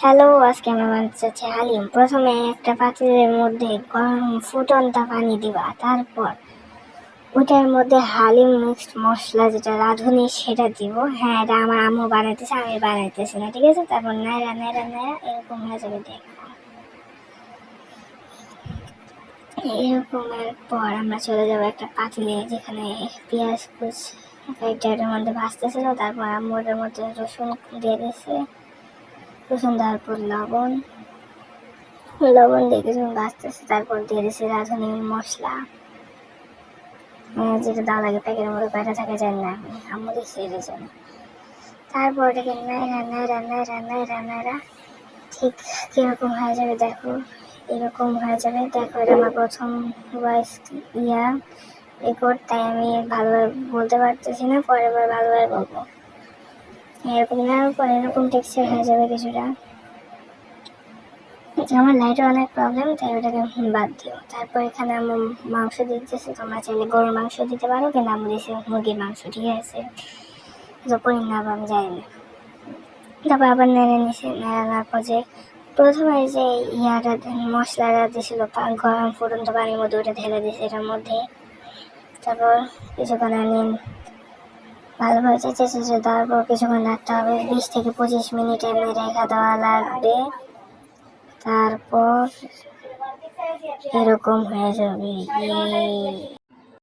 Hello, আজকে আমরা বানাতে চাচ্ছি হালিম। প্রথমে একটা পাতিলের মধ্যে গরম ফুটন্ত পানি দিবা, তারপর ওটার মধ্যে হালিম মিক্সড মশলা যেটা রাঁধুনি সেটা দিব। হ্যাঁ, এটা আমার আম্মু বানাইতেছে, আমি বানাইতেছি না, ঠিক আছে? তারপর নাড়া নাড়া নাড়া এরকম হয়ে যাবে, দেখো। এরকমের পর আমরা চলে যাবো একটা পাতিলে, যেখানে পেঁয়াজ কুচি এটার মধ্যে ভাজতেছিল। তারপর আম্মু ওটার মধ্যে রসুন দিয়ে দিয়েছে, রসুন দেওয়ার পর লবণ দিয়ে কিছুক্ষণ ভাজতেছে। তারপর দিয়ে দিয়েছে রাঁধুনি মশলা, যেটা দেওয়া লাগে প্যাকেটের মধ্যে কয়টা থাকে জানি না, আমি আম্মু দিচ্ছে এর জন্য। তারপর এটাকে নাড়া নাড়া নাড়া নাড়া নাড়া ঠিক কিরকম হয়ে যাবে দেখো, এরকম হয়ে যাবে। দেখো, এটা আমার প্রথম ভয়েস রেকর্ড, তাই আমি ভালোভাবে বলতে পারতেছি না, পরের বার ভালোভাবে বলবো। এরকম নেওয়ার পর এরকম টেক্সচার হয়ে যাবে কিছুটা। আমার লাইটের অনেক প্রবলেম, তাই ওটাকে বাদ দিও। তারপর এখানে আমি মাংস দিতেছি, তোমরা চাইলে গরুর মাংস দিতে পারো, কিন্তু আমি দিয়েছি মুরগির মাংস, ঠিক আছে? যতই না আমি জানি না। তারপর আবার নেড়ে নিছে, নেড়ানোর পর যে প্রথমে যে মশলাটা দিয়েছিল গরম ফুটন্ত পানির মধ্যে, ওটা ঢেলে দিয়েছে এটার মধ্যে। তারপর কিছুক্ষণ আমি ভালোভাবে চেঁচে দেওয়ার পর কিছুক্ষণ রাখতে হবে, 20 থেকে 25 মিনিট এমনি রেখে দেওয়া লাগবে। তারপর এরকম হয়ে যাবে।